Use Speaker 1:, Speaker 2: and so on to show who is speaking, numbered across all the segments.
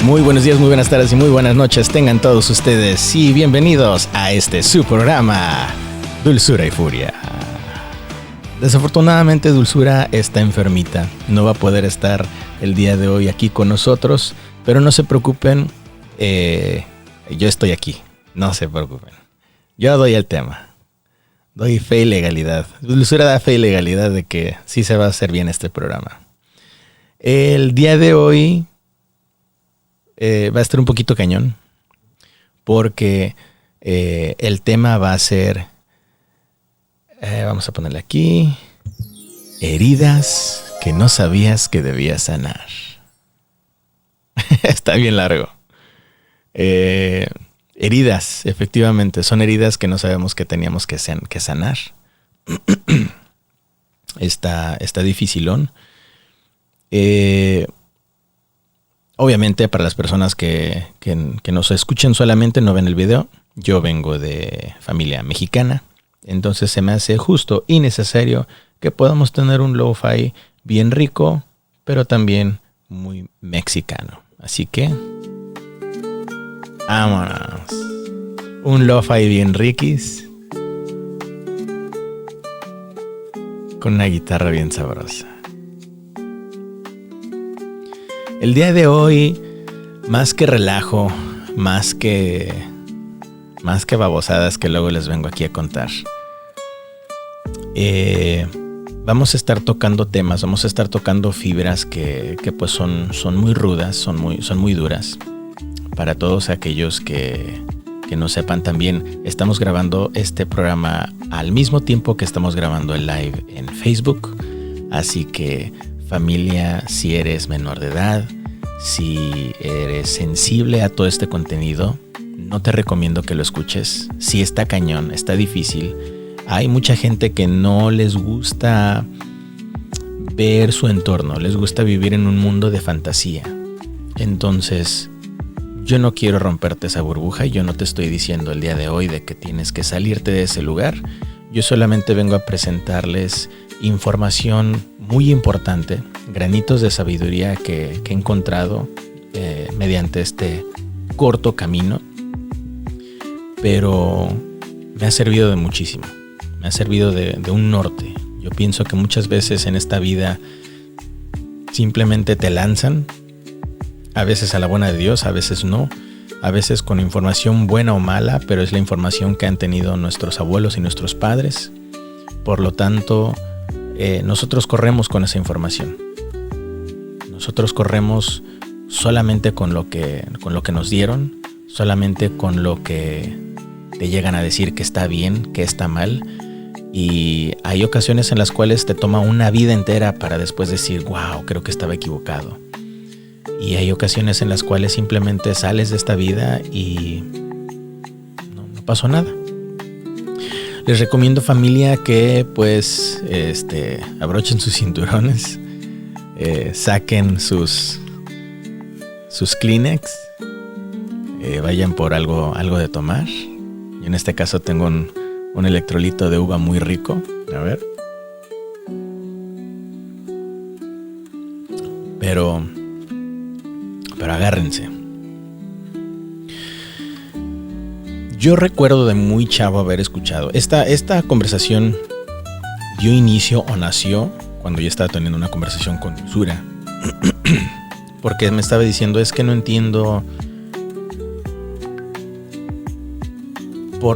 Speaker 1: Muy buenos días, muy buenas tardes y muy buenas noches tengan todos ustedes y bienvenidos a este su programa Dulzura y Furia. Desafortunadamente Dulzura está enfermita, no va a poder estar el día de hoy aquí con nosotros, pero no se preocupen, yo estoy aquí, no se preocupen. Yo doy el tema, doy fe y legalidad. Dulzura da fe y legalidad de que sí se va a hacer bien este programa. El día de hoy va a estar un poquito cañón porque el tema va a ser, vamos a ponerle aquí, heridas que no sabías que debías sanar. Está bien largo. Heridas, efectivamente, son heridas que no sabemos que teníamos que sanar. Está dificilón. Obviamente para las personas que nos escuchen solamente, no ven el video, yo vengo de familia mexicana, entonces se me hace justo y necesario que podamos tener un lo-fi bien rico, pero también muy mexicano. Así que, vámonos. Un lo-fi bien riquis, con una guitarra bien sabrosa. El día de hoy, más que relajo, más que babosadas que luego les vengo aquí a contar, vamos a estar tocando temas, vamos a estar tocando fibras que pues son muy rudas, son muy duras. Para todos aquellos que no sepan, también estamos grabando este programa al mismo tiempo que estamos grabando el live en Facebook, así que familia, si eres menor de edad, si eres sensible a todo este contenido, no te recomiendo que lo escuches. Si está cañón, está difícil. Hay mucha gente que no les gusta ver su entorno, les gusta vivir en un mundo de fantasía. Entonces, yo no quiero romperte esa burbuja y yo no te estoy diciendo el día de hoy de que tienes que salirte de ese lugar. Yo solamente vengo a presentarles información muy importante, granitos de sabiduría que he encontrado mediante este corto camino, pero me ha servido de muchísimo, me ha servido de un norte. Yo pienso que muchas veces en esta vida simplemente te lanzan, a veces a la buena de Dios, a veces no, a veces con información buena o mala, pero es la información que han tenido nuestros abuelos y nuestros padres. Por lo tanto, nosotros corremos con esa información. Nosotros corremos solamente con lo que nos dieron, solamente con lo que te llegan a decir que está bien, que está mal. Y hay ocasiones en las cuales te toma una vida entera para después decir, wow, creo que estaba equivocado. Y hay ocasiones en las cuales simplemente sales de esta vida y no pasó nada. Les recomiendo, familia, que pues abrochen sus cinturones, saquen sus Kleenex, vayan por algo de tomar. Yo en este caso tengo un electrolito de uva muy rico. A ver. Pero agárrense. Yo recuerdo de muy chavo haber escuchado esta conversación. Dio inicio o nació cuando yo estaba teniendo una conversación con Dulzura, porque me estaba diciendo, es que no entiendo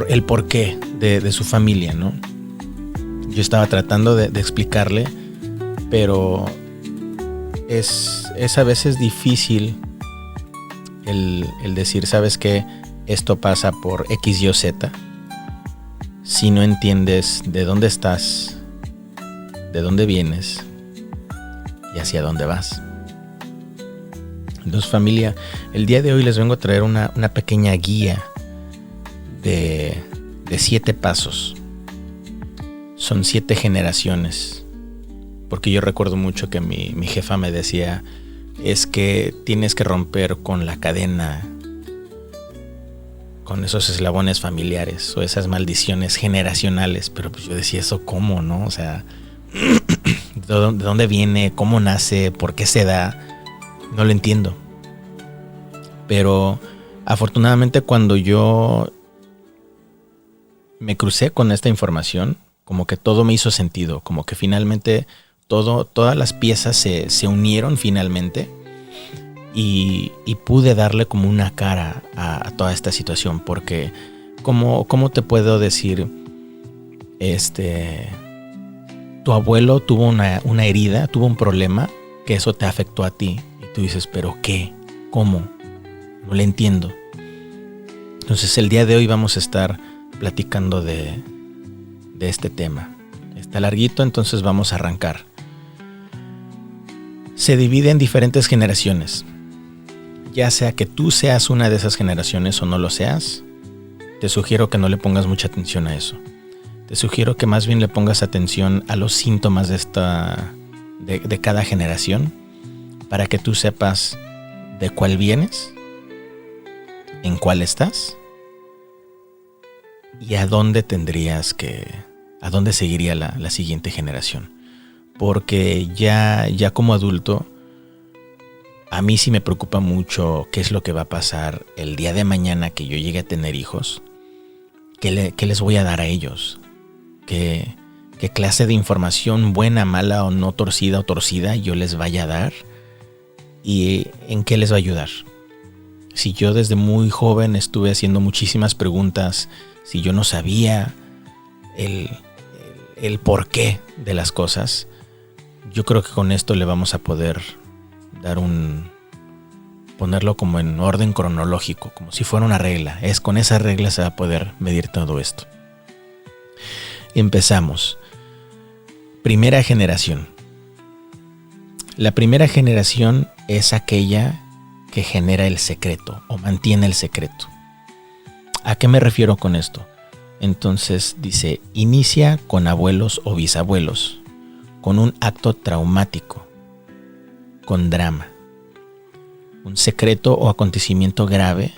Speaker 1: el porqué de su familia, ¿no? Yo estaba tratando de explicarle, pero es a veces difícil el decir, ¿sabes qué? Esto pasa por X, Y o Z. Si no entiendes de dónde estás, de dónde vienes y hacia dónde vas. Entonces, familia, el día de hoy les vengo a traer una pequeña guía de 7 pasos. Son 7 generaciones. Porque yo recuerdo mucho que mi jefa me decía, es que tienes que romper con la cadena, con esos eslabones familiares o esas maldiciones generacionales. Pero pues yo decía, ¿eso cómo, no? O sea, ¿de dónde viene? ¿Cómo nace? ¿Por qué se da? No lo entiendo. Pero afortunadamente cuando yo me crucé con esta información, como que todo me hizo sentido, como que finalmente todas las piezas se unieron finalmente y pude darle como una cara a toda esta situación, porque ¿cómo te puedo decir? Tu abuelo tuvo una herida, tuvo un problema, que eso te afectó a ti. Y tú dices, ¿pero qué? ¿Cómo? No le entiendo. Entonces el día de hoy vamos a estar platicando de este tema. Está larguito, entonces vamos a arrancar. Se divide en diferentes generaciones. Ya sea que tú seas una de esas generaciones o no lo seas, te sugiero que no le pongas mucha atención a eso. Te sugiero que más bien le pongas atención a los síntomas de cada generación, para que tú sepas de cuál vienes, en cuál estás y a dónde seguiría la siguiente generación. Porque ya como adulto, a mí sí me preocupa mucho qué es lo que va a pasar el día de mañana que yo llegue a tener hijos. ¿Qué les voy a dar a ellos? ¿Qué clase de información, buena, mala o no, torcida o torcida, yo les vaya a dar? ¿Y en qué les va a ayudar? Si yo desde muy joven estuve haciendo muchísimas preguntas, si yo no sabía el porqué de las cosas, yo creo que con esto le vamos a poder ponerlo como en orden cronológico, como si fuera una regla. Con esa regla se va a poder medir todo esto. Empezamos. Primera generación. La primera generación es aquella que genera el secreto o mantiene el secreto. ¿A qué me refiero con esto? Entonces dice, inicia con abuelos o bisabuelos, con un acto traumático, con drama, un secreto o acontecimiento grave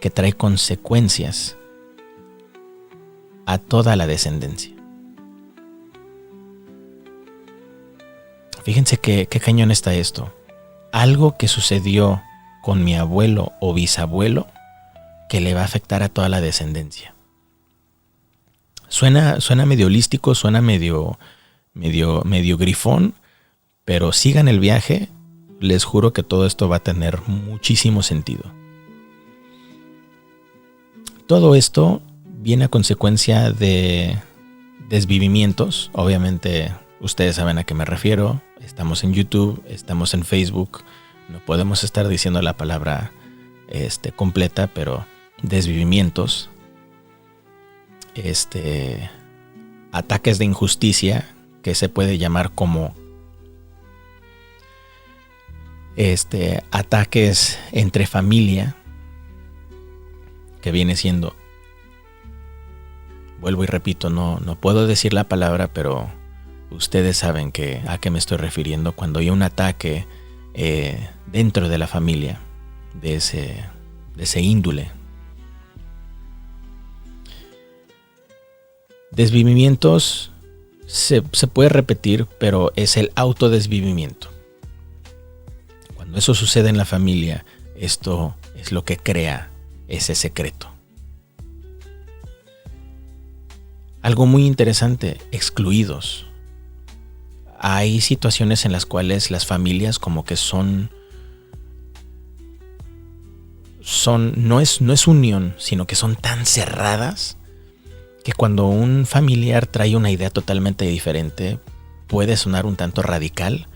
Speaker 1: que trae consecuencias a toda la descendencia. Fíjense qué cañón está esto. Algo que sucedió con mi abuelo o bisabuelo que le va a afectar a toda la descendencia. Suena medio holístico, suena medio grifón, pero sigan el viaje. Les juro que todo esto va a tener muchísimo sentido. Todo esto viene a consecuencia de desvivimientos. Obviamente ustedes saben a qué me refiero. Estamos en YouTube, estamos en Facebook. No podemos estar diciendo la palabra completa, pero desvivimientos. Ataques de injusticia, que se puede llamar como ataques entre familia, que viene siendo, vuelvo y repito, no puedo decir la palabra, pero ustedes saben a qué me estoy refiriendo cuando hay un ataque dentro de la familia de ese índole. Desvivimientos se puede repetir, pero es el autodesvivimiento. Cuando eso sucede en la familia, esto es lo que crea ese secreto. Algo muy interesante, excluidos. Hay situaciones en las cuales las familias como que no es unión, sino que son tan cerradas que cuando un familiar trae una idea totalmente diferente, puede sonar un tanto radical,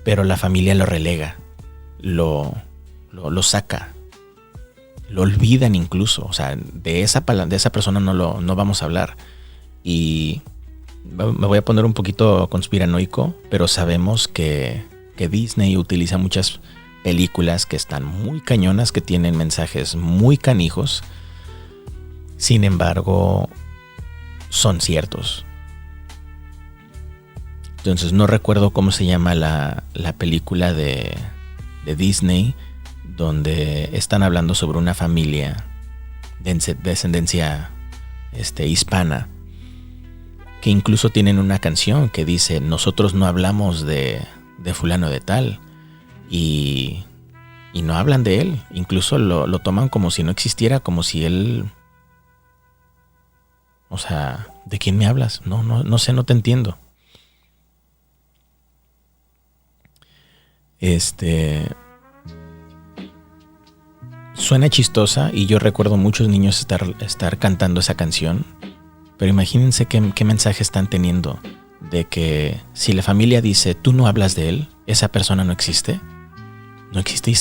Speaker 1: pero la familia lo relega, lo saca, lo olvidan incluso. O sea, de esa persona no vamos a hablar. Y me voy a poner un poquito conspiranoico, pero sabemos que Disney utiliza muchas películas que están muy cañonas, que tienen mensajes muy canijos. Sin embargo, son ciertos. Entonces no recuerdo cómo se llama la película de Disney, donde están hablando sobre una familia de descendencia hispana, que incluso tienen una canción que dice: nosotros no hablamos de fulano de tal. Y y no hablan de él. Incluso lo toman como si no existiera, como si él... O sea, ¿de quién me hablas? No sé, no te entiendo. Suena chistosa y yo recuerdo muchos niños estar cantando esa canción, pero imagínense qué mensaje están teniendo de que si la familia dice tú no hablas de él, esa persona no existe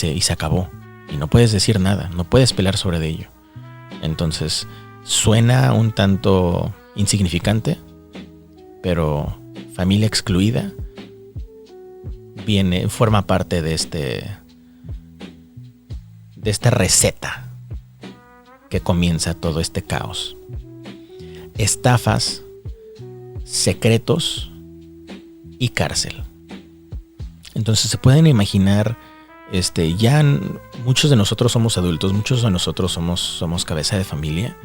Speaker 1: y se acabó. Y no puedes decir nada, no puedes pelear sobre ello. Entonces suena un tanto insignificante, pero familia excluida forma parte de esta receta que comienza todo este caos. Estafas, secretos y cárcel. Entonces se pueden imaginar, ya muchos de nosotros somos adultos, muchos de nosotros somos cabeza de familia.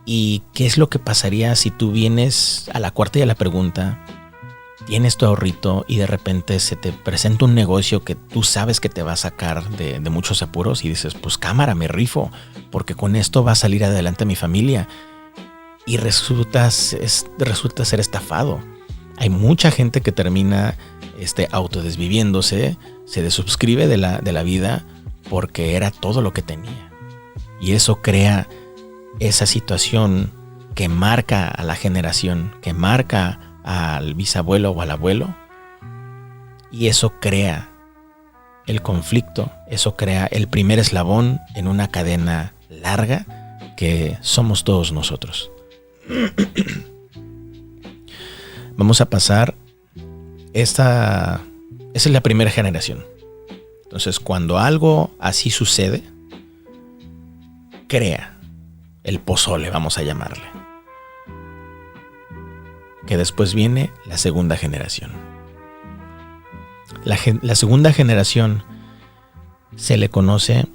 Speaker 1: ¿Y qué es lo que pasaría si tú vienes a la cuarta y a la pregunta, tienes tu ahorrito y de repente se te presenta un negocio que tú sabes que te va a sacar de muchos apuros y dices, pues cámara, me rifo, porque con esto va a salir adelante mi familia? Y resulta ser estafado. Hay mucha gente que termina autodesviviéndose, se desuscribe de la vida porque era todo lo que tenía. Y eso crea esa situación que marca a la generación, que marca al bisabuelo o al abuelo, y eso crea el conflicto, eso crea el primer eslabón en una cadena larga que somos todos nosotros. Vamos a pasar esa es la primera generación. Entonces, cuando algo así sucede, crea el pozole, vamos a llamarle. Que después viene la segunda generación. La segunda generación se le conoce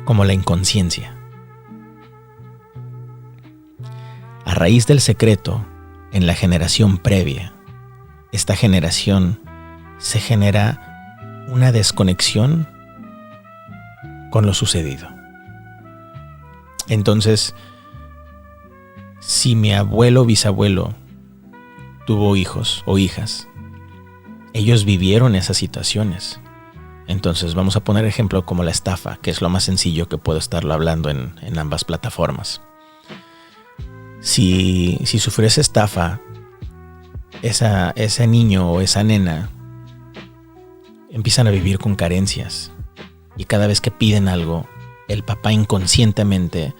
Speaker 1: como la inconsciencia. A raíz del secreto, en la generación previa, esta generación se genera una desconexión con lo sucedido. Entonces, si mi abuelo o bisabuelo tuvo hijos o hijas, ellos vivieron esas situaciones. Entonces vamos a poner ejemplo como la estafa, que es lo más sencillo que puedo estarlo hablando en ambas plataformas. Si sufrió esa estafa, ese niño o esa nena empiezan a vivir con carencias. Y cada vez que piden algo, el papá inconscientemente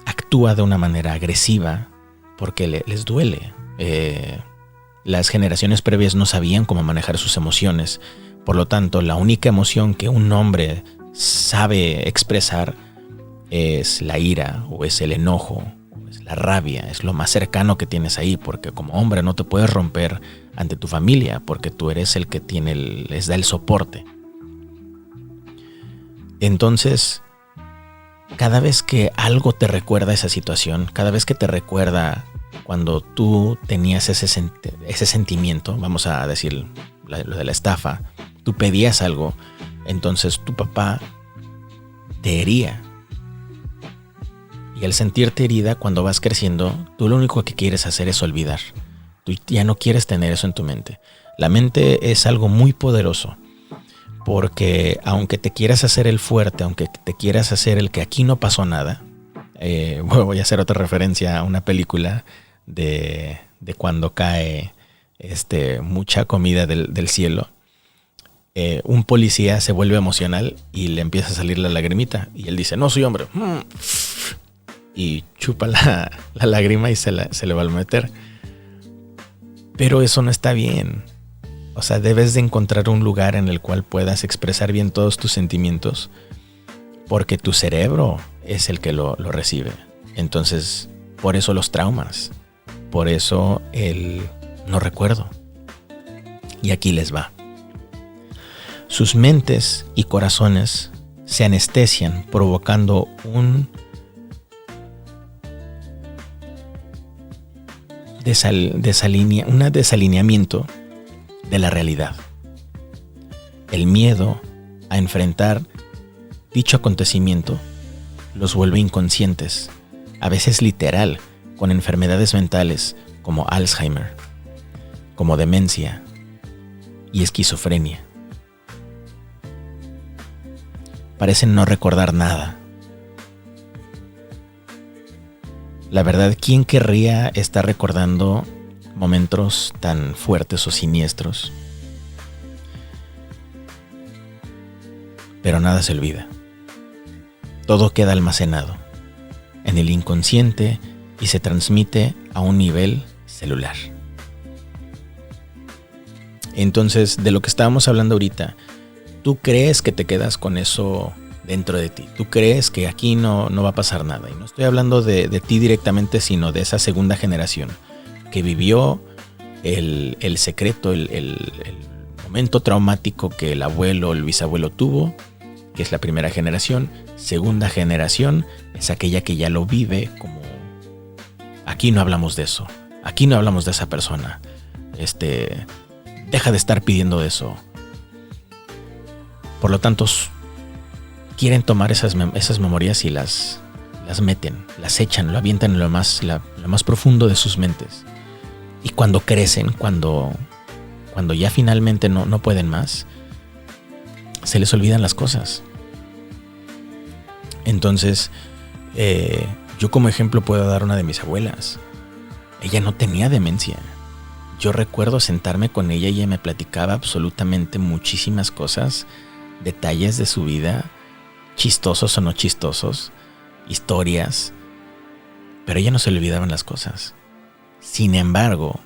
Speaker 1: actúa de una manera agresiva porque les duele. Las generaciones previas no sabían cómo manejar sus emociones. Por lo tanto, la única emoción que un hombre sabe expresar es la ira, o es el enojo, o es la rabia. Es lo más cercano que tienes ahí, porque como hombre no te puedes romper ante tu familia, porque tú eres el que les da el soporte. Entonces, cada vez que algo te recuerda esa situación, cada vez que te recuerda cuando tú tenías ese sentimiento, vamos a decir lo de la estafa, tú pedías algo, entonces tu papá te hería. Y al sentirte herida, cuando vas creciendo, tú lo único que quieres hacer es olvidar. Tú ya no quieres tener eso en tu mente. La mente es algo muy poderoso, porque aunque te quieras hacer el fuerte, aunque te quieras hacer el que aquí no pasó nada, voy a hacer otra referencia a una película de cuando cae mucha comida del cielo. Un policía se vuelve emocional y le empieza a salir la lagrimita y él dice, no soy hombre, y chupa la lágrima y se le va a meter. Pero eso no está bien. O sea, debes de encontrar un lugar en el cual puedas expresar bien todos tus sentimientos, porque tu cerebro es el que lo recibe. Entonces, por eso los traumas, por eso el no recuerdo. Y aquí les va. Sus mentes y corazones se anestesian, provocando un desalineamiento de la realidad. El miedo a enfrentar dicho acontecimiento los vuelve inconscientes, a veces literal, con enfermedades mentales como Alzheimer, como demencia y esquizofrenia. Parecen no recordar nada. La verdad, ¿quién querría estar recordando momentos tan fuertes o siniestros? Pero nada se olvida. Todo queda almacenado en el inconsciente y se transmite a un nivel celular. Entonces, de lo que estábamos hablando ahorita, tú crees que te quedas con eso dentro de ti. Tú crees que aquí no va a pasar nada. Y no estoy hablando de ti directamente, sino de esa segunda generación que vivió el secreto, el momento traumático que el abuelo, el bisabuelo tuvo, que es la primera generación. Segunda generación es aquella que ya lo vive como: aquí no hablamos de eso, aquí no hablamos de esa persona, deja de estar pidiendo eso. Por lo tanto, quieren tomar esas memorias y las meten, las echan, lo avientan en lo más profundo de sus mentes. Y cuando crecen, cuando ya finalmente no pueden más, se les olvidan las cosas. Entonces, yo como ejemplo puedo dar una de mis abuelas. Ella no tenía demencia. Yo recuerdo sentarme con ella y ella me platicaba absolutamente muchísimas cosas, detalles de su vida, chistosos o no chistosos, historias, pero ella no se le olvidaban las cosas. Sin embargo,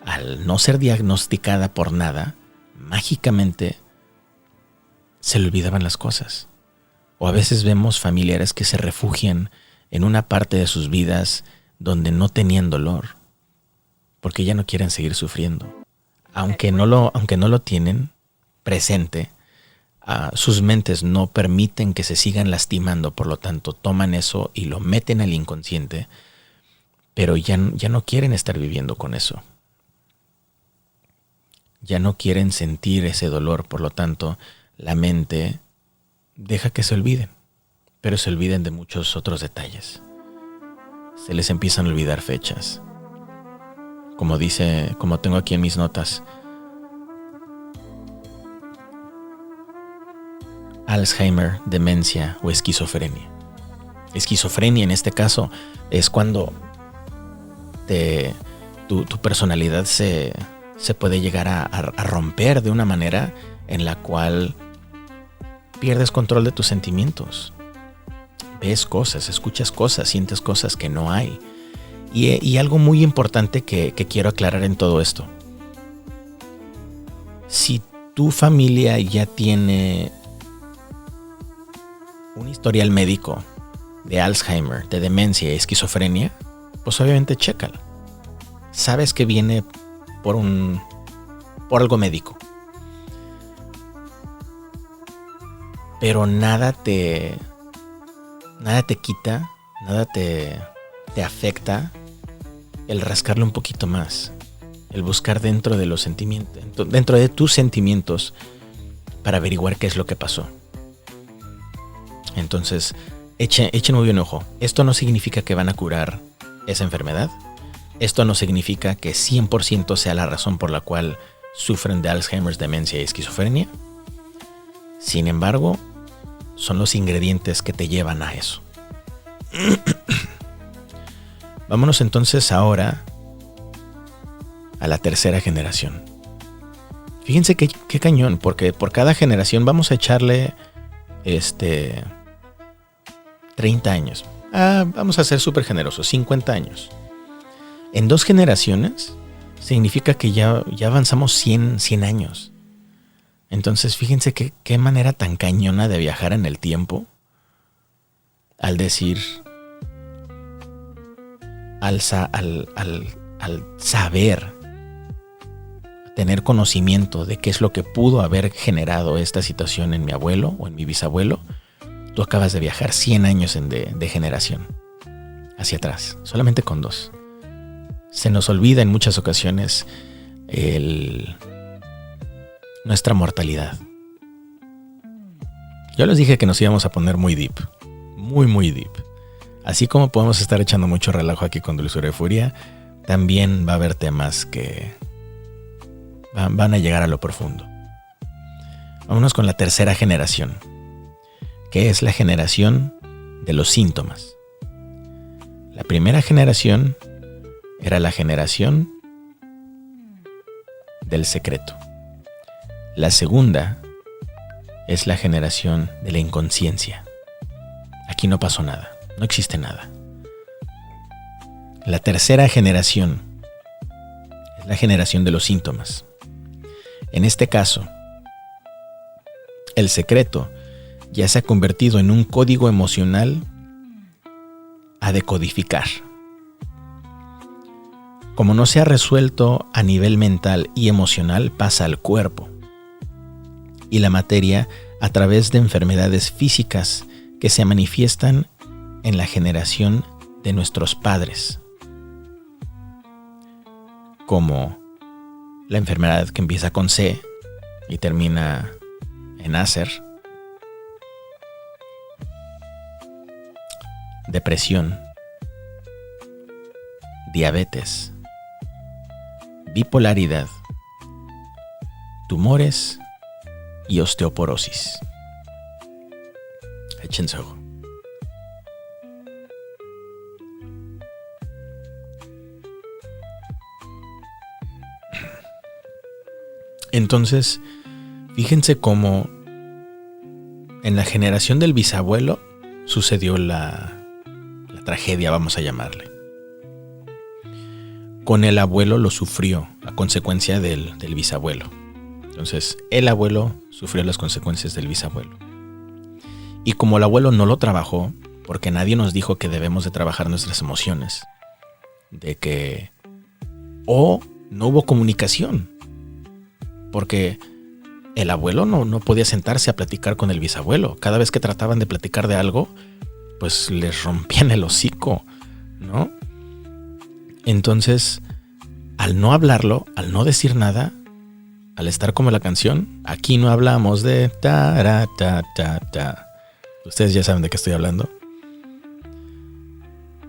Speaker 1: al no ser diagnosticada por nada, mágicamente se le olvidaban las cosas. O a veces vemos familiares que se refugian en una parte de sus vidas donde no tenían dolor, porque ya no quieren seguir sufriendo. Aunque no lo tienen presente, sus mentes no permiten que se sigan lastimando, por lo tanto toman eso y lo meten al inconsciente, pero ya no quieren estar viviendo con eso. Ya no quieren sentir ese dolor, por lo tanto la mente deja que se olviden, pero se olviden de muchos otros detalles. Se les empiezan a olvidar fechas. Como tengo aquí en mis notas, Alzheimer, demencia o esquizofrenia. Esquizofrenia en este caso es cuando tu personalidad se puede llegar a romper de una manera en la cual pierdes control de tus sentimientos. Ves cosas, escuchas cosas, sientes cosas que no hay. Y algo muy importante que quiero aclarar en todo esto. Si tu familia ya tiene un historial médico de Alzheimer, de demencia y esquizofrenia, pues obviamente chécalo. Sabes que viene por algo médico. Pero nada te quita, nada te afecta el rascarle un poquito más, el buscar dentro de los sentimientos, dentro de tus sentimientos, para averiguar qué es lo que pasó. Entonces, echen muy bien ojo. Esto no significa que van a curar esa enfermedad. Esto no significa que 100% sea la razón por la cual sufren de Alzheimer, demencia y esquizofrenia. Sin embargo, son los ingredientes que te llevan a eso. Vámonos entonces ahora a la tercera generación. Fíjense qué cañón, porque por cada generación vamos a echarle 30 años. Vamos a ser súper generosos, 50 años. En 2 generaciones significa que ya avanzamos 100 años. Entonces fíjense qué manera tan cañona de viajar en el tiempo al decir, al saber, tener conocimiento de qué es lo que pudo haber generado esta situación en mi abuelo o en mi bisabuelo. Tú acabas de viajar 100 años de generación hacia atrás, solamente con 2. Se nos olvida en muchas ocasiones nuestra mortalidad. Yo les dije que nos íbamos a poner muy deep, muy deep. Así como podemos estar echando mucho relajo aquí con Dulzura y Furia, también va a haber temas que van a llegar a lo profundo. Vámonos con la tercera generación, que es la generación de los síntomas. La primera generación era la generación del secreto. La segunda es la generación de la inconsciencia. Aquí no pasó nada, no existe nada. La tercera generación es la generación de los síntomas. En este caso, el secreto ya se ha convertido en un código emocional a decodificar. Como no se ha resuelto a nivel mental y emocional, pasa al cuerpo y la materia a través de enfermedades físicas que se manifiestan en la generación de nuestros padres, como la enfermedad que empieza con C y termina en Acer, depresión, diabetes, bipolaridad, tumores y osteoporosis. Échense ojo. Entonces, fíjense cómo en la generación del bisabuelo sucedió la tragedia, vamos a llamarle. Con el abuelo lo sufrió a consecuencia del bisabuelo. Entonces, el abuelo sufrió las consecuencias del bisabuelo. Y como el abuelo no lo trabajó, porque nadie nos dijo que debemos de trabajar nuestras emociones, de que no hubo comunicación, porque el abuelo no podía sentarse a platicar con el bisabuelo. Cada vez que trataban de platicar de algo, pues les rompían el hocico, ¿no? Entonces, al no hablarlo, al no decir nada, al estar como la canción, aquí no hablamos de ta, ta, ta, ta. Ustedes ya saben de qué estoy hablando.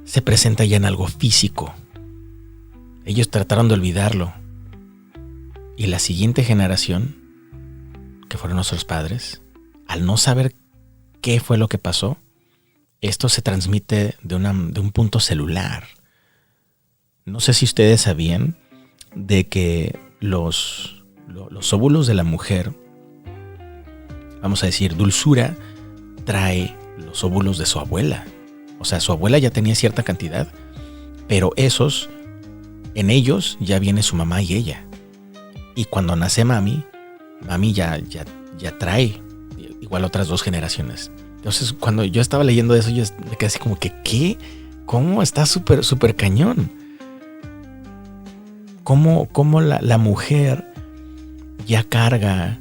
Speaker 1: Se presenta ya en algo físico. Ellos trataron de olvidarlo. Y la siguiente generación, que fueron nuestros padres, al no saber qué fue lo que pasó, esto se transmite de un punto celular. No sé si ustedes sabían de que los óvulos de la mujer, vamos a decir, Dulzura trae los óvulos de su abuela. O sea, su abuela ya tenía cierta cantidad, pero en ellos ya viene su mamá y ella. Y cuando nace mami ya trae igual otras 2 generaciones. Entonces, cuando yo estaba leyendo eso, yo me quedé así como que, ¿qué? ¿Cómo? Está súper cañón. ¿Cómo la mujer ya carga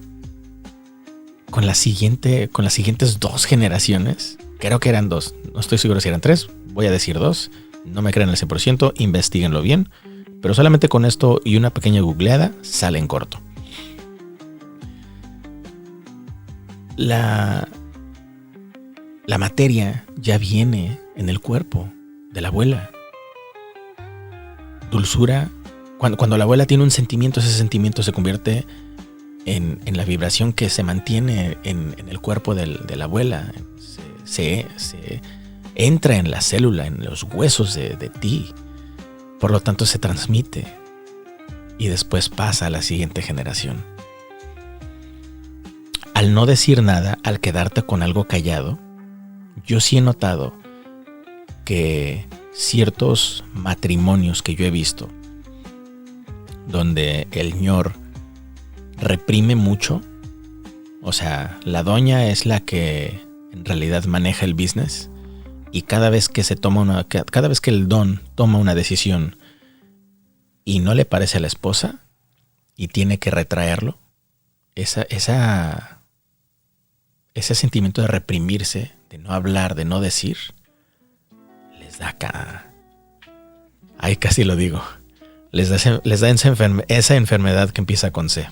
Speaker 1: con las siguientes 2 generaciones? Creo que eran 2. No estoy seguro si eran 3. Voy a decir 2. No me crean al 100%. Investíguenlo bien. Pero solamente con esto y una pequeña googleada sale en corto. La materia ya viene en el cuerpo de la abuela. Dulzura, cuando la abuela tiene un sentimiento, ese sentimiento se convierte en la vibración que se mantiene en el cuerpo de la abuela. Se entra en la célula, en los huesos de ti. Por lo tanto, se transmite y después pasa a la siguiente generación. Al no decir nada, al quedarte con algo callado, yo sí he notado que ciertos matrimonios que yo he visto, donde el ñor reprime mucho, o sea, la doña es la que en realidad maneja el business, y cada vez que el don toma una decisión y no le parece a la esposa y tiene que retraerlo, ese sentimiento de reprimirse, de no hablar, de no decir, les da acá. Ahí casi lo digo. les da esa enfermedad que empieza con C.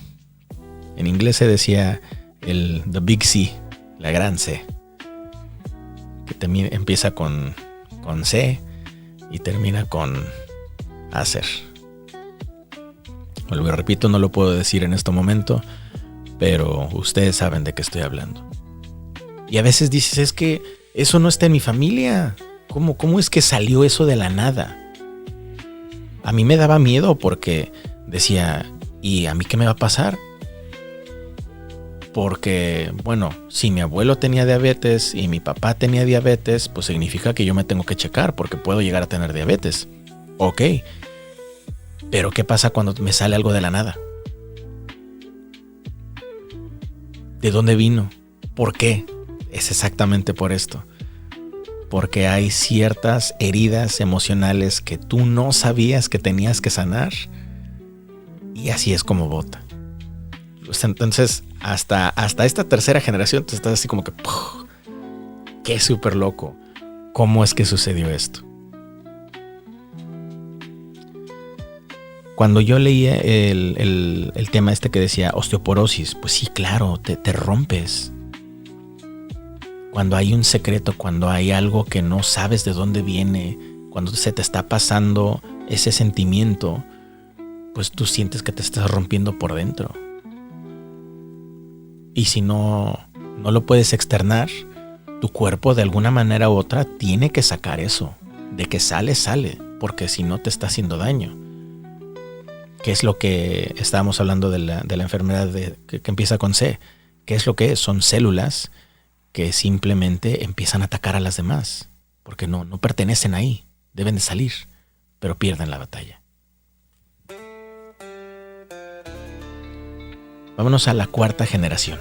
Speaker 1: En inglés se decía the big C, la gran C, que también empieza con C y termina con hacer. Lo repito, no lo puedo decir en este momento, pero ustedes saben de qué estoy hablando. Y a veces dices, es que eso no está en mi familia. ¿Cómo es que salió eso de la nada? A mí me daba miedo porque decía, ¿y a mí qué me va a pasar? Porque, bueno, si mi abuelo tenía diabetes y mi papá tenía diabetes, pues significa que yo me tengo que checar porque puedo llegar a tener diabetes. Ok. Pero ¿qué pasa cuando me sale algo de la nada? ¿De dónde vino? ¿Por qué? Es exactamente por esto. Porque hay ciertas heridas emocionales que tú no sabías que tenías que sanar. Y así es como bota. Entonces, hasta esta tercera generación te estás así como que... ¡puf! ¡Qué súper loco! ¿Cómo es que sucedió esto? Cuando yo leía el tema este que decía osteoporosis, pues sí, claro, te rompes. Cuando hay un secreto, cuando hay algo que no sabes de dónde viene, cuando se te está pasando ese sentimiento, pues tú sientes que te estás rompiendo por dentro. Y si no lo puedes externar, tu cuerpo de alguna manera u otra tiene que sacar eso. De que sale, porque si no te está haciendo daño. ¿Qué es lo que estábamos hablando de la enfermedad que empieza con C? ¿Qué es lo que es? Son células que simplemente empiezan a atacar a las demás, porque no pertenecen ahí, deben de salir, pero pierden la batalla. Vámonos a la cuarta generación.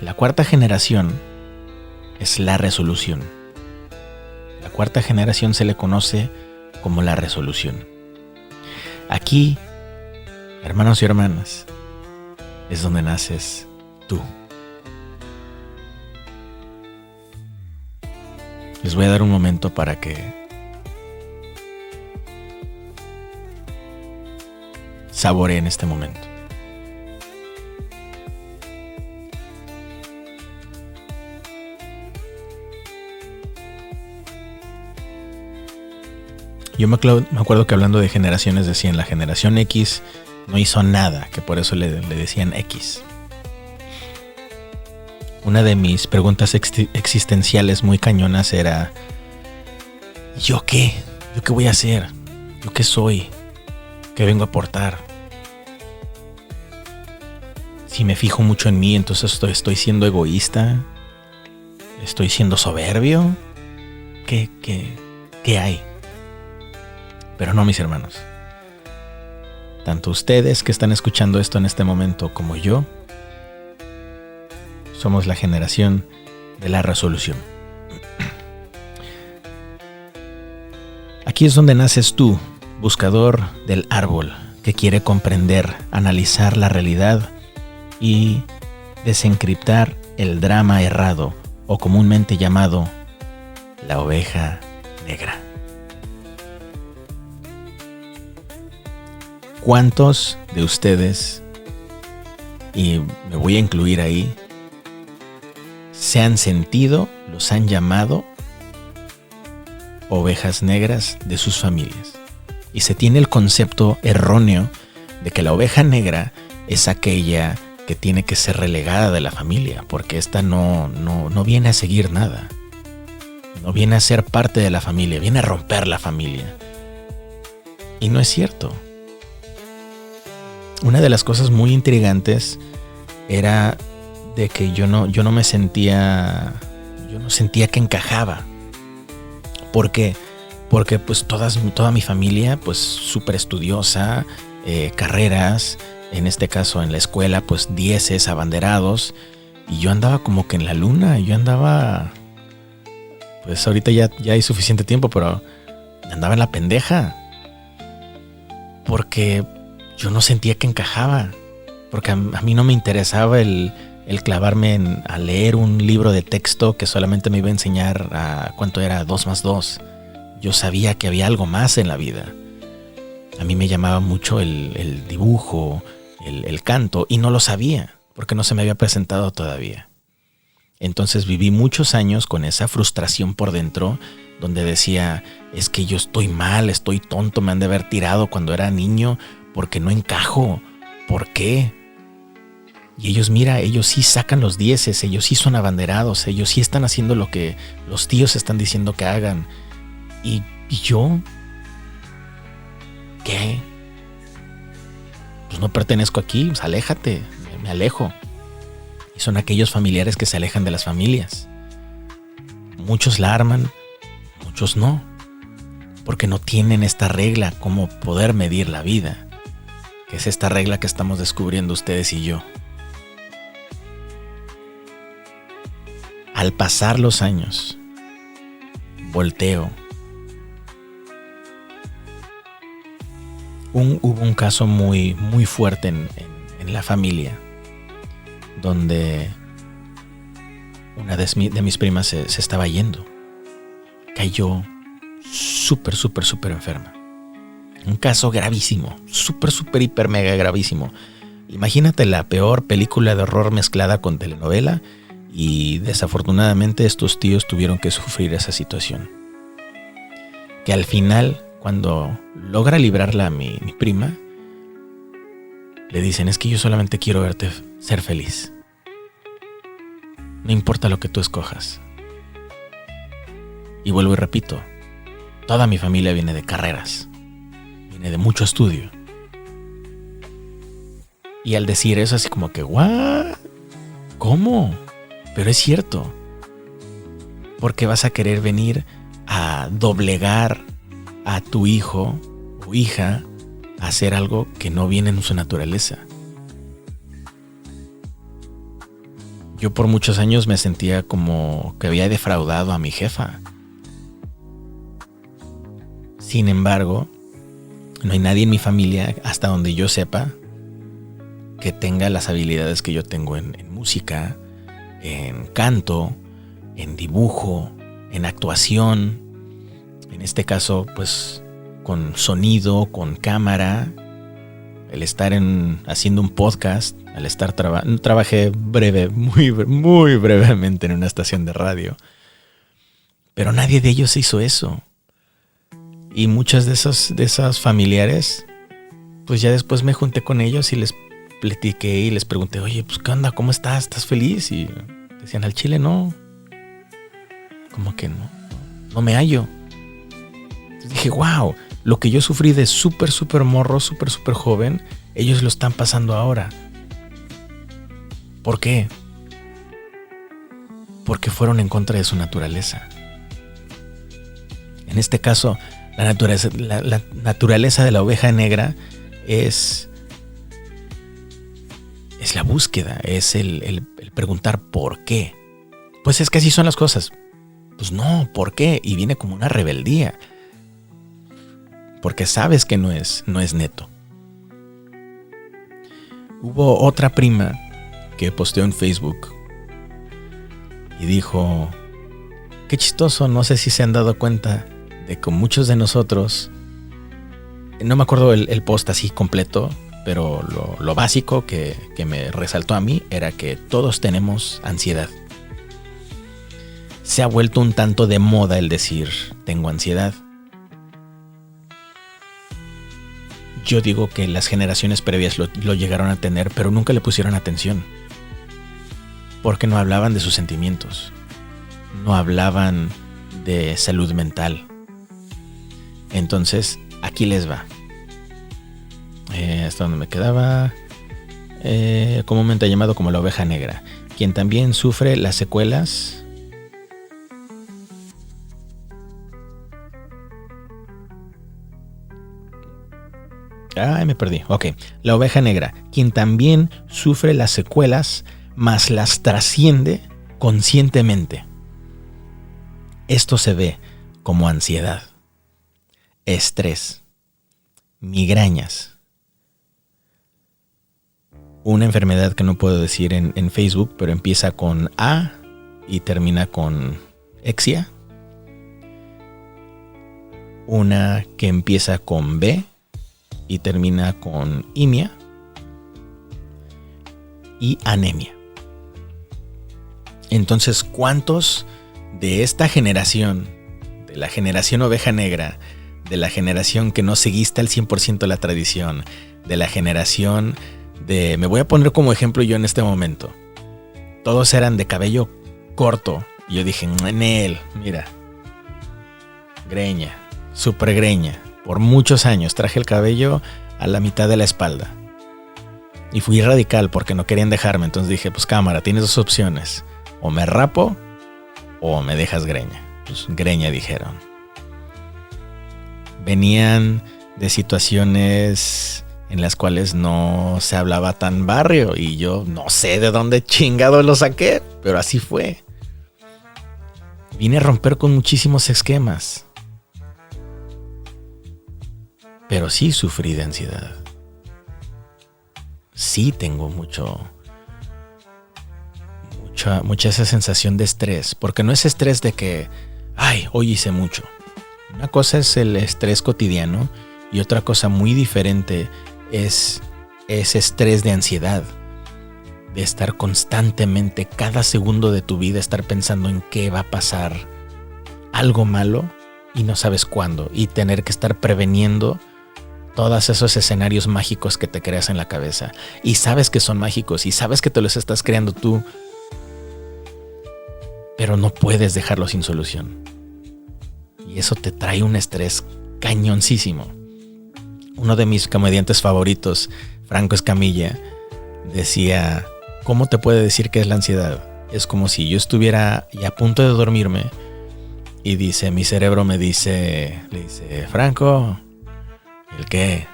Speaker 1: La cuarta generación es la resolución. La cuarta generación se le conoce como la resolución. Aquí, hermanos y hermanas, es donde naces tú. Les voy a dar un momento para que saboreen este momento. Yo me acuerdo que hablando de generaciones decían la generación X no hizo nada, que por eso le decían X. Una de mis preguntas existenciales muy cañonas era ¿yo qué? ¿Yo qué voy a hacer? ¿Yo qué soy? ¿Qué vengo a aportar? Si me fijo mucho en mí, entonces estoy siendo egoísta. ¿Estoy siendo soberbio? ¿Qué hay? Pero no, mis hermanos. Tanto ustedes que están escuchando esto en este momento como yo, somos la generación de la resolución. Aquí es donde naces tú, buscador del árbol, que quiere comprender, analizar la realidad y desencriptar el drama errado, o comúnmente llamado la oveja negra. ¿Cuántos de ustedes, y me voy a incluir ahí, se han sentido, los han llamado ovejas negras de sus familias? Y se tiene el concepto erróneo de que la oveja negra es aquella que tiene que ser relegada de la familia, porque esta no viene a seguir nada. No viene a ser parte de la familia, viene a romper la familia. Y no es cierto. Una de las cosas muy intrigantes era de que yo no sentía que encajaba. ¿Por qué? Porque pues toda mi familia pues súper estudiosa, carreras, en este caso en la escuela pues 10 abanderados, y yo andaba como que en la luna, pues ahorita ya hay suficiente tiempo, pero andaba en la pendeja, porque yo no sentía que encajaba, porque a mí no me interesaba el clavarme a leer un libro de texto que solamente me iba a enseñar a cuánto era 2 más 2. Yo sabía que había algo más en la vida. A mí me llamaba mucho el dibujo, el canto, y no lo sabía, porque no se me había presentado todavía. Entonces viví muchos años con esa frustración por dentro, donde decía, es que yo estoy mal, estoy tonto, me han de haber tirado cuando era niño, porque no encajo. ¿Por qué? Y ellos, mira, ellos sí sacan los 10, ellos sí son abanderados, ellos sí están haciendo lo que los tíos están diciendo que hagan. ¿Y yo? ¿Qué? Pues no pertenezco aquí, pues aléjate, me alejo. Y son aquellos familiares que se alejan de las familias. Muchos la arman, muchos no, porque no tienen esta regla como poder medir la vida, que es esta regla que estamos descubriendo ustedes y yo. Al pasar los años, volteo. Hubo un caso muy, muy fuerte en la familia, donde una de mis primas se estaba yendo. Cayó súper enferma. Un caso gravísimo, súper, hiper, mega gravísimo. Imagínate la peor película de horror mezclada con telenovela, y desafortunadamente estos tíos tuvieron que sufrir esa situación. Que al final, cuando logra librarla a mi prima, le dicen, es que yo solamente quiero verte ser feliz. No importa lo que tú escojas. Y vuelvo y repito, toda mi familia viene de carreras, viene de mucho estudio. Y al decir eso así como que, ¿what? ¿Cómo? Pero es cierto. Porque vas a querer venir a doblegar a tu hijo o hija a hacer algo que no viene en su naturaleza. Yo por muchos años me sentía como que había defraudado a mi jefa. Sin embargo, no hay nadie en mi familia, hasta donde yo sepa, que tenga las habilidades que yo tengo en música, en canto, en dibujo, en actuación. En este caso, pues, con sonido, con cámara. El estar haciendo un podcast, al estar trabajé muy brevemente en una estación de radio. Pero nadie de ellos hizo eso. Y muchas de esas familiares, pues ya después me junté con ellos y les platiqué y les pregunté, oye, pues ¿qué onda? ¿Cómo estás? ¿Estás feliz? Y decían, al chile no. Como que no me hallo. Entonces dije, wow, lo que yo sufrí de súper morro, súper joven, ellos lo están pasando ahora. ¿Por qué? Porque fueron en contra de su naturaleza. En este caso, la naturaleza de la oveja negra es la búsqueda, es el preguntar ¿por qué? Pues es que así son las cosas. Pues no, ¿por qué? Y viene como una rebeldía. Porque sabes que no es neto. Hubo otra prima que posteó en Facebook y dijo, qué chistoso, no sé si se han dado cuenta de que muchos de nosotros, no me acuerdo el post así completo, pero lo básico que me resaltó a mí era que todos tenemos ansiedad. Se ha vuelto un tanto de moda el decir, tengo ansiedad. Yo digo que las generaciones previas lo llegaron a tener, pero nunca le pusieron atención. Porque no hablaban de sus sentimientos. No hablaban de salud mental. Entonces, aquí les va. Hasta donde me quedaba. Comúnmente llamado como la oveja negra. Quien también sufre las secuelas. Me perdí. Ok. La oveja negra. Quien también sufre las secuelas, mas las trasciende conscientemente. Esto se ve como ansiedad, estrés, migrañas. Una enfermedad que no puedo decir en Facebook, pero empieza con A y termina con exia. Una que empieza con B y termina con imia y anemia. Entonces, ¿cuántos de esta generación, de la generación oveja negra, de la generación que no seguiste al 100% la tradición, de la generación de... Me voy a poner como ejemplo yo en este momento. Todos eran de cabello corto. Y yo dije, Nel, mira, greña, super greña. Por muchos años traje el cabello a la mitad de la espalda. Y fui radical porque no querían dejarme. Entonces dije, pues cámara, tienes dos opciones. O me rapo o me dejas greña. Pues greña dijeron. Venían de situaciones en las cuales no se hablaba tan barrio. Y yo no sé de dónde chingado lo saqué, pero así fue. Vine a romper con muchísimos esquemas. Pero sí sufrí de ansiedad. Sí tengo mucha esa sensación de estrés. Porque no es estrés de que, ay, hoy hice mucho. Una cosa es el estrés cotidiano y otra cosa muy diferente es ese estrés de ansiedad. De estar constantemente, cada segundo de tu vida, estar pensando en qué va a pasar algo malo y no sabes cuándo. Y tener que estar preveniendo todos esos escenarios mágicos que te creas en la cabeza. Y sabes que son mágicos y sabes que te los estás creando tú. Pero no puedes dejarlo sin solución. Y eso te trae un estrés cañoncísimo. Uno de mis comediantes favoritos, Franco Escamilla, decía, ¿cómo te puede decir qué es la ansiedad? Es como si yo estuviera ya a punto de dormirme y dice, mi cerebro le dice, Franco, ¿el qué?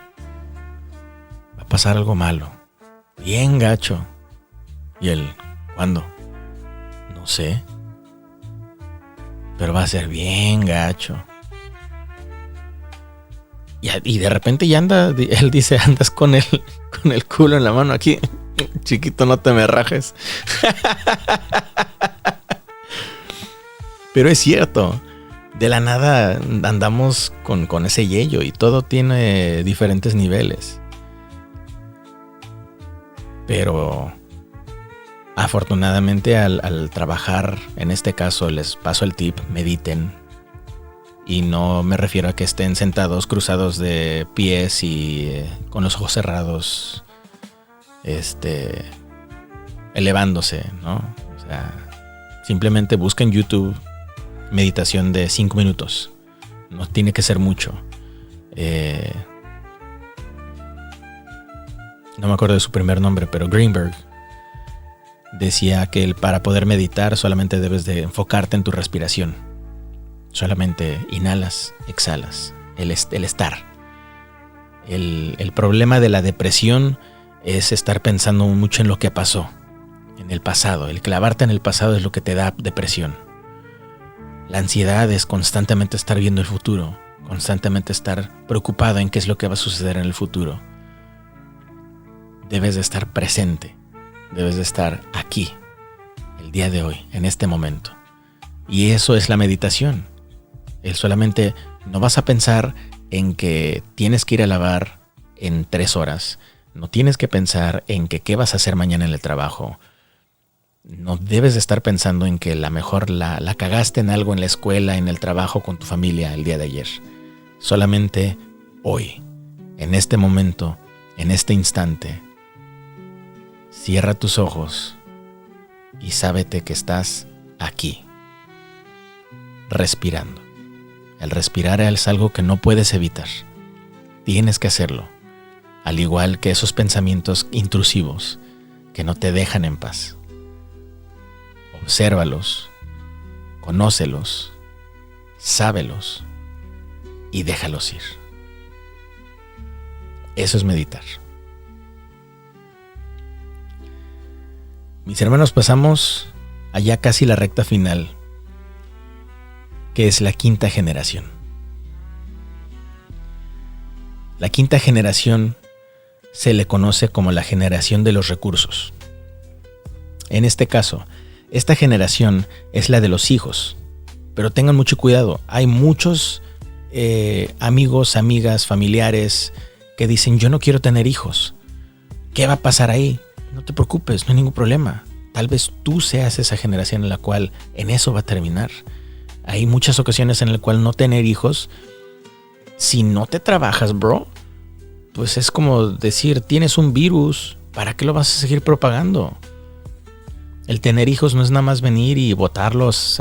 Speaker 1: Va a pasar algo malo. Bien gacho. Y él, ¿cuándo? No sé. Pero va a ser bien gacho. Y de repente ya anda, él dice, andas con el culo en la mano aquí. Chiquito, no te me rajes. Pero es cierto. De la nada andamos con ese yello y todo tiene diferentes niveles. Pero afortunadamente al trabajar, en este caso les paso el tip, mediten. Y no me refiero a que estén sentados cruzados de pies y con los ojos cerrados, elevándose, ¿no? O sea, simplemente busquen YouTube meditación de 5 minutos. No tiene que ser mucho. No me acuerdo de su primer nombre, pero Greenberg decía que para poder meditar solamente debes de enfocarte en tu respiración. Solamente inhalas, exhalas, el estar. El problema de la depresión es estar pensando mucho en lo que pasó, en el pasado. El clavarte en el pasado es lo que te da depresión. La ansiedad es constantemente estar viendo el futuro, constantemente estar preocupado en qué es lo que va a suceder en el futuro. Debes de estar presente, debes de estar aquí, el día de hoy, en este momento. Y eso es la meditación. Solamente no vas a pensar en que tienes que ir a lavar en 3 horas. No tienes que pensar en que qué vas a hacer mañana en el trabajo. No debes de estar pensando en que la mejor la cagaste en algo en la escuela, en el trabajo, con tu familia el día de ayer. Solamente hoy, en este momento, en este instante. Cierra tus ojos y sábete que estás aquí, respirando. El respirar es algo que no puedes evitar. Tienes que hacerlo. Al igual que esos pensamientos intrusivos que no te dejan en paz. Obsérvalos, conócelos, sábelos y déjalos ir. Eso es meditar. Mis hermanos, pasamos allá casi la recta final, que es la 5ª generación. La 5ª generación se le conoce como la generación de los recursos. En este caso, esta generación es la de los hijos, pero tengan mucho cuidado. Hay muchos amigos, amigas, familiares que dicen, yo no quiero tener hijos. ¿Qué va a pasar ahí? No te preocupes, no hay ningún problema. Tal vez tú seas esa generación en la cual en eso va a terminar. Hay muchas ocasiones en las cuales no tener hijos, si no te trabajas, bro, pues es como decir, tienes un virus, ¿para qué lo vas a seguir propagando? El tener hijos no es nada más venir y botarlos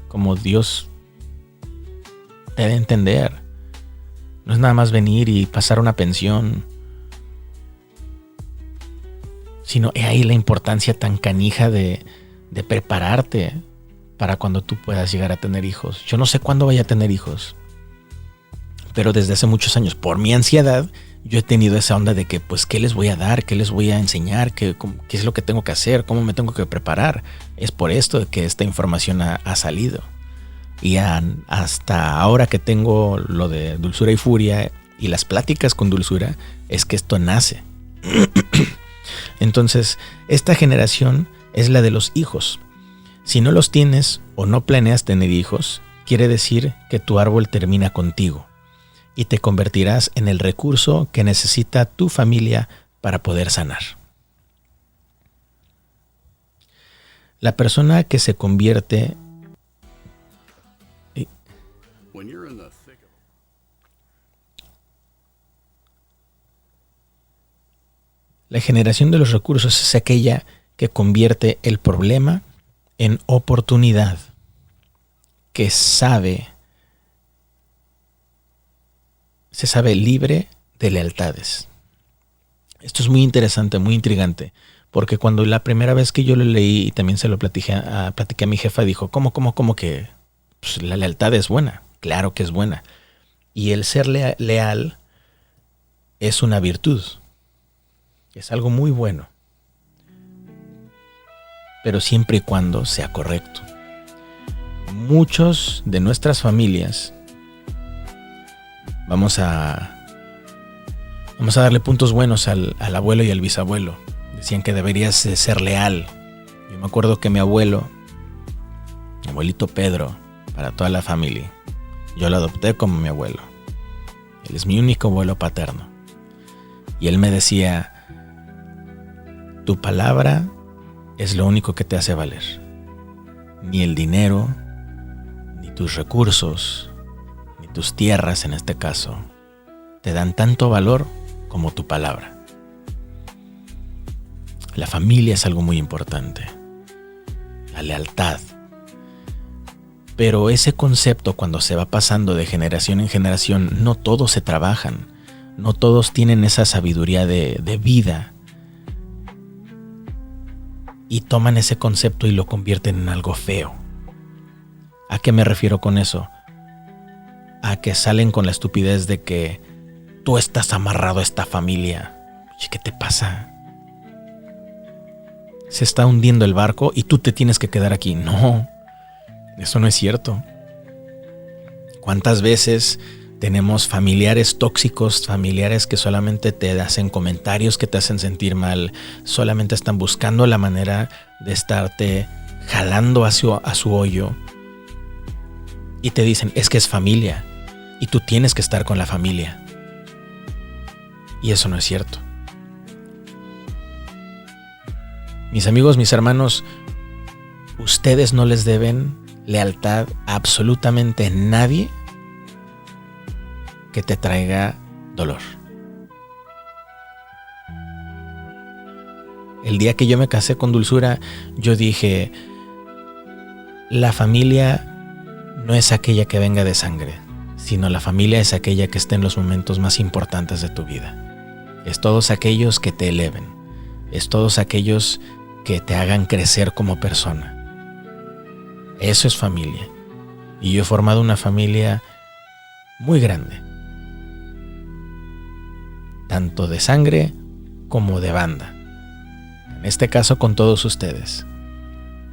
Speaker 1: como Dios te debe entender. No es nada más venir y pasar una pensión. Sino es ahí la importancia tan canija de prepararte para cuando tú puedas llegar a tener hijos. Yo no sé cuándo vaya a tener hijos, pero desde hace muchos años, por mi ansiedad, yo he tenido esa onda de que, pues, ¿qué les voy a dar? ¿Qué les voy a enseñar? ¿Qué es lo que tengo que hacer? ¿Cómo me tengo que preparar? Es por esto que esta información ha salido. Y hasta ahora que tengo lo de Dulzura y Furia y las pláticas con Dulzura, es que esto nace. Entonces, esta generación es la de los hijos. Si no los tienes o no planeas tener hijos, quiere decir que tu árbol termina contigo y te convertirás en el recurso que necesita tu familia para poder sanar. La persona que se convierte la generación de los recursos es aquella que convierte el problema en oportunidad, que se sabe libre de lealtades. Esto es muy interesante, muy intrigante, porque cuando la primera vez que yo lo leí y también se lo platiqué a mi jefa, dijo, ¿cómo que pues, la lealtad es buena? Claro que es buena. Y el ser leal es una virtud, es algo muy bueno, pero siempre y cuando sea correcto. Muchos de nuestras familias vamos a darle puntos buenos al abuelo y al bisabuelo. Decían que deberías ser leal. Yo me acuerdo que mi abuelito Pedro, para toda la familia, yo lo adopté como mi abuelo. Él es mi único abuelo paterno. Y él me decía, tu palabra es lo único que te hace valer. Ni el dinero, ni tus recursos, ni tus tierras en este caso, te dan tanto valor como tu palabra. La familia es algo muy importante. La lealtad. Pero ese concepto, cuando se va pasando de generación en generación, no todos se trabajan. No todos tienen esa sabiduría de vida. Y toman ese concepto y lo convierten en algo feo. ¿A qué me refiero con eso? A que salen con la estupidez de que tú estás amarrado a esta familia. Oye, ¿qué te pasa? Se está hundiendo el barco y tú te tienes que quedar aquí. No, eso no es cierto. ¿Cuántas veces tenemos familiares tóxicos, familiares que solamente te hacen comentarios que te hacen sentir mal, solamente están buscando la manera de estarte jalando a su hoyo y te dicen, es que es familia y tú tienes que estar con la familia? Y eso no es cierto. Mis amigos, mis hermanos, ustedes no les deben lealtad a absolutamente nadie que te traiga dolor. El día que yo me casé con Dulzura, yo dije, la familia no es aquella que venga de sangre, sino la familia es aquella que esté en los momentos más importantes de tu vida. Es todos aquellos que te eleven, es todos aquellos que te hagan crecer como persona. Eso es familia. Y yo he formado una familia muy grande, tanto de sangre como de banda. En este caso con todos ustedes.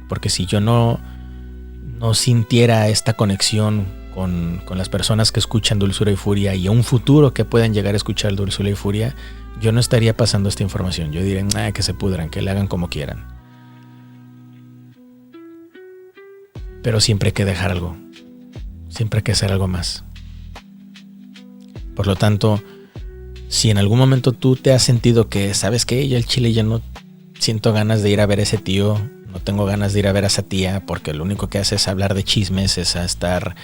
Speaker 1: Porque si yo no sintiera esta conexión con las personas que escuchan Dulzura y Furia y a un futuro que puedan llegar a escuchar Dulzura y Furia, yo no estaría pasando esta información. Yo diría, que se pudran, que le hagan como quieran. Pero siempre hay que dejar algo. Siempre hay que hacer algo más. Por lo tanto, Si en algún momento tú te has sentido que, ¿sabes qué? Yo al chile ya no siento ganas de ir a ver a ese tío, no tengo ganas de ir a ver a esa tía, porque lo único que hace es hablar de chismes, es a estar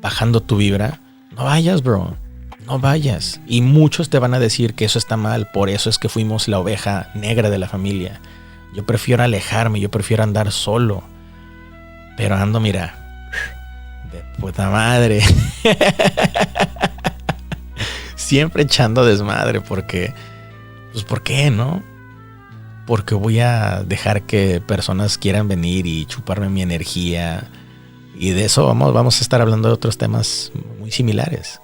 Speaker 1: bajando tu vibra. No vayas, bro. No vayas. Y muchos te van a decir que eso está mal, por eso es que fuimos la oveja negra de la familia. Yo prefiero alejarme, yo prefiero andar solo. Pero ando, mira, de puta madre. Siempre echando desmadre porque, pues, ¿por qué, no? Porque voy a dejar que personas quieran venir y chuparme mi energía. Y de eso vamos a estar hablando de otros temas muy similares.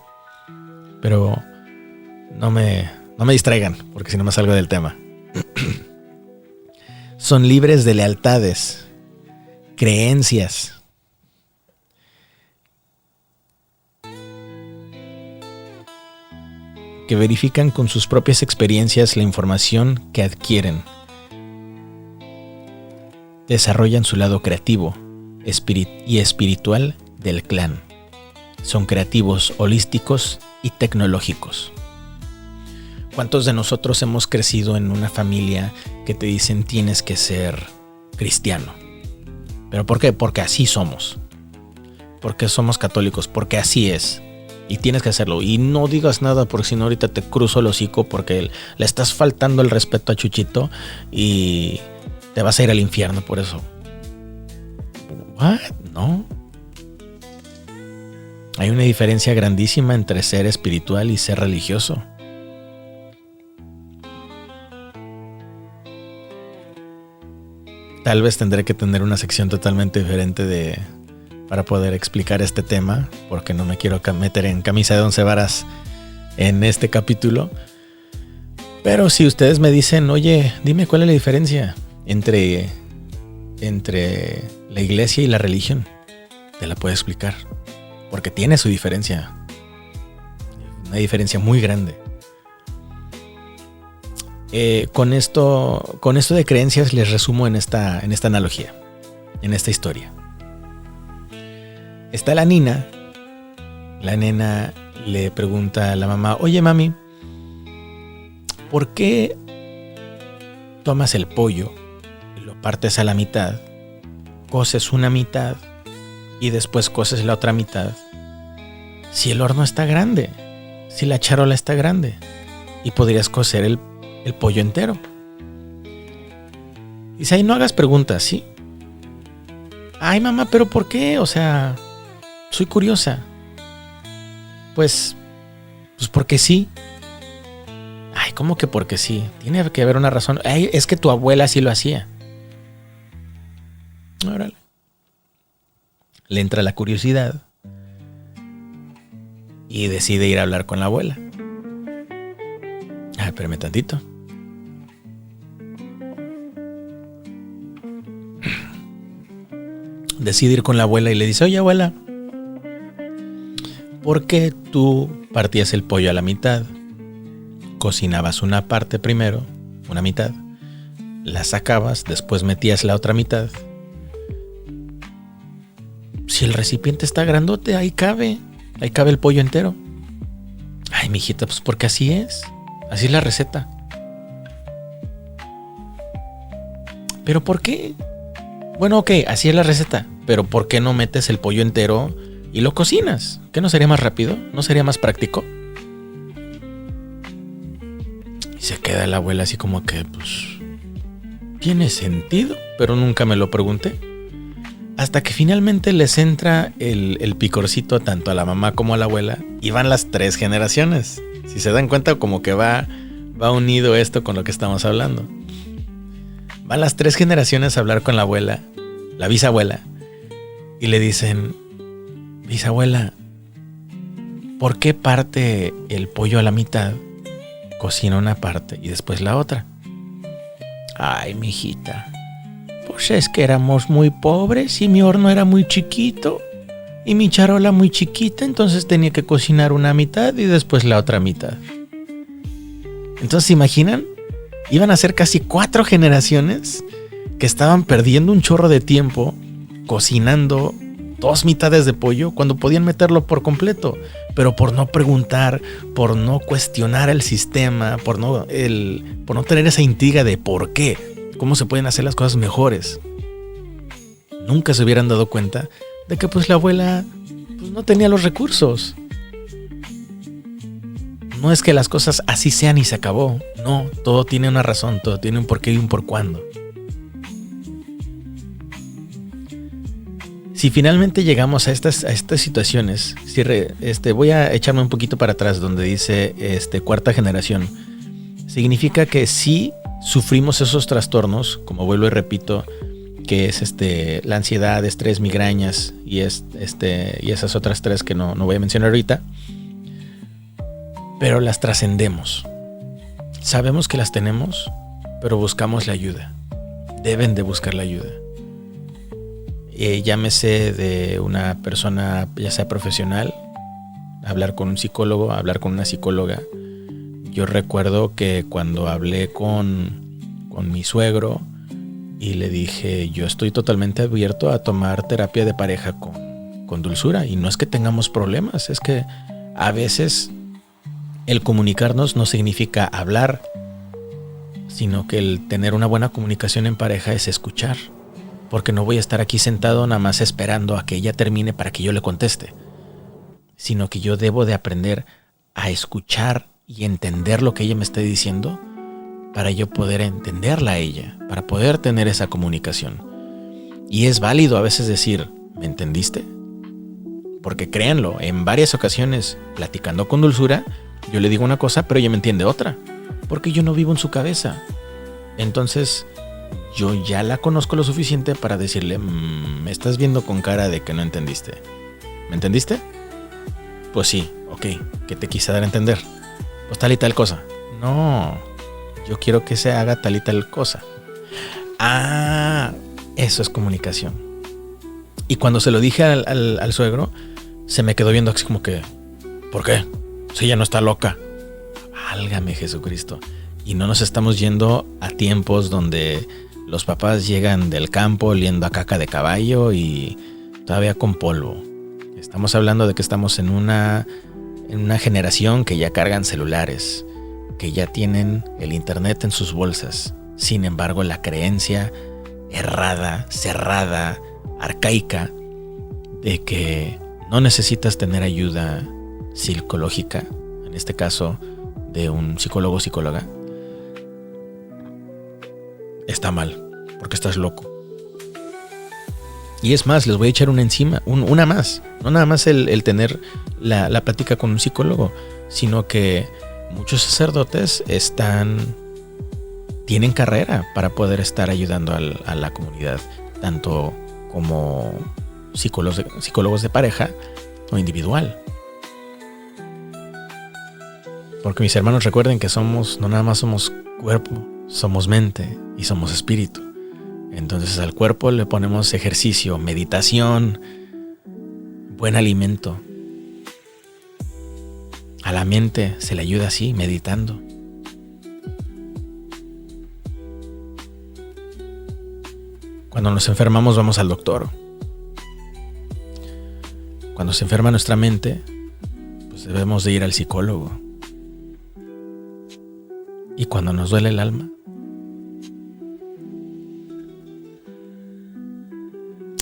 Speaker 1: Pero no me distraigan, porque si no me salgo del tema. Son libres de lealtades, creencias. Que verifican con sus propias experiencias la información que adquieren. Desarrollan su lado creativo y espiritual del clan. Son creativos, holísticos y tecnológicos. ¿Cuántos de nosotros hemos crecido en una familia que te dicen tienes que ser cristiano? ¿Pero por qué? Porque así somos. Porque somos católicos, porque así es. Y tienes que hacerlo. Y no digas nada porque si no ahorita te cruzo el hocico porque le estás faltando el respeto a Chuchito y te vas a ir al infierno por eso. ¿What? No. Hay una diferencia grandísima entre ser espiritual y ser religioso. Tal vez tendré que tener una sección totalmente diferente para poder explicar este tema, porque no me quiero meter en camisa de 11 varas en este capítulo. Pero si ustedes me dicen, oye, dime cuál es la diferencia entre la iglesia y la religión, te la puedo explicar, porque tiene su diferencia, una diferencia muy grande. Con esto de creencias les resumo en esta analogía, en esta historia. Está la nena le pregunta a la mamá, oye mami, ¿por qué tomas el pollo y lo partes a la mitad, coces una mitad y después coces la otra mitad? Si el horno está grande, si la charola está grande y podrías cocer el pollo entero. Dice, ahí no hagas preguntas, ¿sí? Ay mamá, ¿pero por qué? O sea, soy curiosa. Pues porque sí. Ay, ¿cómo que porque sí? Tiene que haber una razón. Ay, es que tu abuela sí lo hacía. Órale. Le entra la curiosidad y decide ir a hablar con la abuela. Ay, espérame tantito. Decide ir con la abuela y le dice, oye abuela, ¿por qué tú partías el pollo a la mitad? Cocinabas una parte primero, una mitad, la sacabas, después metías la otra mitad. Si el recipiente está grandote, ahí cabe el pollo entero. Ay, mijita, pues porque así es la receta. ¿Pero por qué? Bueno, ok, así es la receta, pero ¿por qué no metes el pollo entero y lo cocinas? ¿Qué no sería más rápido? ¿No sería más práctico? Y se queda la abuela así como que, pues, tiene sentido, pero nunca me lo pregunté. Hasta que finalmente les entra el picorcito tanto a la mamá como a la abuela y van las 3 generaciones. Si se dan cuenta, como que va unido esto con lo que estamos hablando. Van las 3 generaciones a hablar con la abuela, la bisabuela, y le dicen, bisabuela, ¿por qué parte el pollo a la mitad, cocina una parte y después la otra? Ay, mijita, pues es que éramos muy pobres y mi horno era muy chiquito y mi charola muy chiquita, entonces tenía que cocinar una mitad y después la otra mitad. Entonces, ¿se imaginan? Iban a ser casi 4 generaciones que estaban perdiendo un chorro de tiempo cocinando 2 mitades de pollo cuando podían meterlo por completo, pero por no preguntar, por no cuestionar el sistema, por no tener esa intriga de por qué, cómo se pueden hacer las cosas mejores. Nunca se hubieran dado cuenta de que pues la abuela pues, no tenía los recursos. No es que las cosas así sean y se acabó. No, todo tiene una razón, todo tiene un porqué y un por cuándo. Si finalmente llegamos a estas situaciones, voy a echarme un poquito para atrás donde dice cuarta generación. Significa que sí sufrimos esos trastornos, como vuelvo y repito, que es la ansiedad, estrés, migrañas y esas otras 3 que no voy a mencionar ahorita, pero las trascendemos. Sabemos que las tenemos, pero buscamos la ayuda. Deben de buscar la ayuda. Llámese de una persona, ya sea profesional, hablar con un psicólogo, hablar con una psicóloga. Yo recuerdo que cuando hablé con mi suegro y le dije, yo estoy totalmente abierto a tomar terapia de pareja con dulzura, y no es que tengamos problemas, es que a veces el comunicarnos no significa hablar, sino que el tener una buena comunicación en pareja es escuchar. Porque no voy a estar aquí sentado nada más esperando a que ella termine para que yo le conteste, sino que yo debo de aprender a escuchar y entender lo que ella me está diciendo para yo poder entenderla a ella, para poder tener esa comunicación. Y es válido a veces decir, ¿me entendiste? Porque créanlo, en varias ocasiones, platicando con dulzura, yo le digo una cosa, pero ella me entiende otra, porque yo no vivo en su cabeza. Entonces yo ya la conozco lo suficiente para decirle, me estás viendo con cara de que no entendiste. ¿Me entendiste? Pues sí, ok, ¿qué te quise dar a entender? Pues tal y tal cosa. No, yo quiero que se haga tal y tal cosa. Ah, eso es comunicación. Y cuando se lo dije al suegro, se me quedó viendo así como que, ¿por qué? Si ella no está loca. Válgame Jesucristo. Y no nos estamos yendo a tiempos donde los papás llegan del campo oliendo a caca de caballo y todavía con polvo. Estamos hablando de que estamos en una generación que ya cargan celulares, que ya tienen el internet en sus bolsas. Sin embargo, la creencia errada, cerrada, arcaica, de que no necesitas tener ayuda psicológica, en este caso de un psicólogo o psicóloga, está mal, porque estás loco. Y es más, les voy a echar una encima, una más. No nada más el tener la plática con un psicólogo, sino que muchos sacerdotes tienen carrera para poder estar ayudando a la comunidad, tanto como psicólogos de pareja o individual. Porque mis hermanos, recuerden que no nada más somos cuerpo, somos mente y somos espíritu. Entonces al cuerpo le ponemos ejercicio, meditación, buen alimento. A la mente se le ayuda así, meditando. Cuando nos enfermamos vamos al doctor. Cuando se enferma nuestra mente, pues debemos de ir al psicólogo. Y cuando nos duele el alma,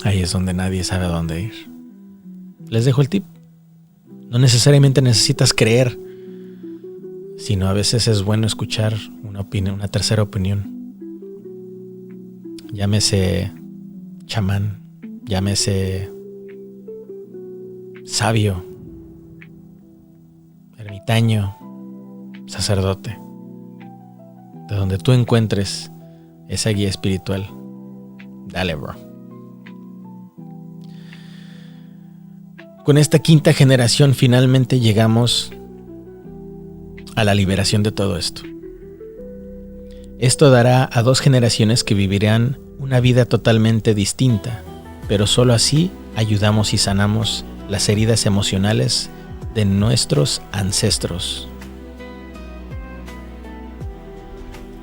Speaker 1: ahí es donde nadie sabe a dónde ir. Les dejo el tip. No necesariamente necesitas creer, sino a veces es bueno escuchar una opinión, una tercera opinión. Llámese chamán, llámese sabio, ermitaño, sacerdote. De donde tú encuentres esa guía espiritual, dale, bro. Con esta quinta generación finalmente llegamos a la liberación de todo esto. Esto dará a 2 generaciones que vivirán una vida totalmente distinta, pero solo así ayudamos y sanamos las heridas emocionales de nuestros ancestros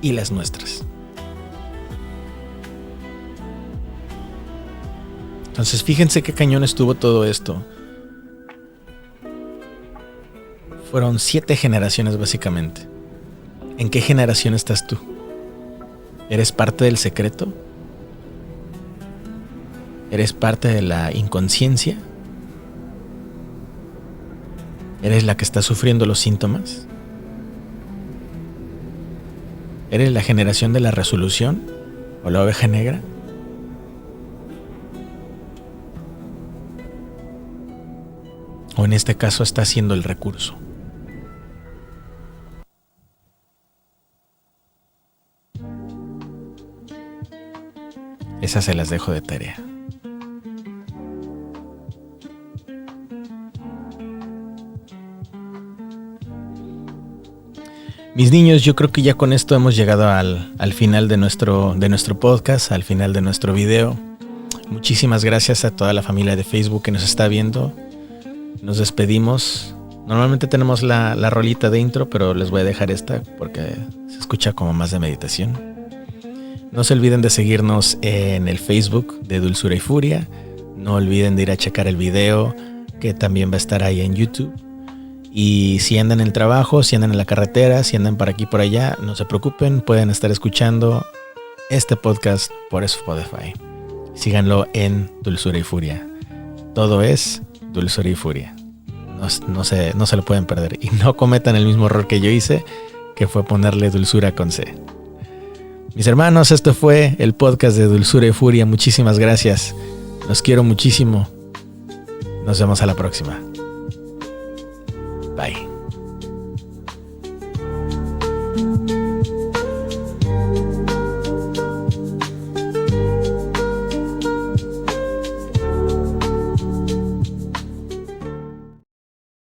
Speaker 1: y las nuestras. Entonces, fíjense qué cañón estuvo todo esto. Fueron 7 generaciones básicamente. ¿En qué generación estás tú? ¿Eres parte del secreto? ¿Eres parte de la inconsciencia? ¿Eres la que está sufriendo los síntomas? ¿Eres la generación de la resolución o la oveja negra? ¿O en este caso está siendo el recurso? Esas se las dejo de tarea. Mis niños, yo creo que ya con esto hemos llegado al final de nuestro podcast, al final de nuestro video. Muchísimas gracias a toda la familia de Facebook que nos está viendo. Nos despedimos. Normalmente tenemos la rolita de intro, pero les voy a dejar esta porque se escucha como más de meditación. No se olviden de seguirnos en el Facebook de Dulzura y Furia. No olviden de ir a checar el video que también va a estar ahí en YouTube. Y si andan en el trabajo, si andan en la carretera, si andan por aquí por allá, no se preocupen, pueden estar escuchando este podcast por Spotify. Síganlo en Dulzura y Furia. Todo es Dulzura y Furia. No se lo pueden perder. Y no cometan el mismo error que yo hice, que fue ponerle Dulzura con C. Mis hermanos, esto fue el podcast de Dulzura y Furia. Muchísimas gracias. Los quiero muchísimo. Nos vemos a la próxima. Bye.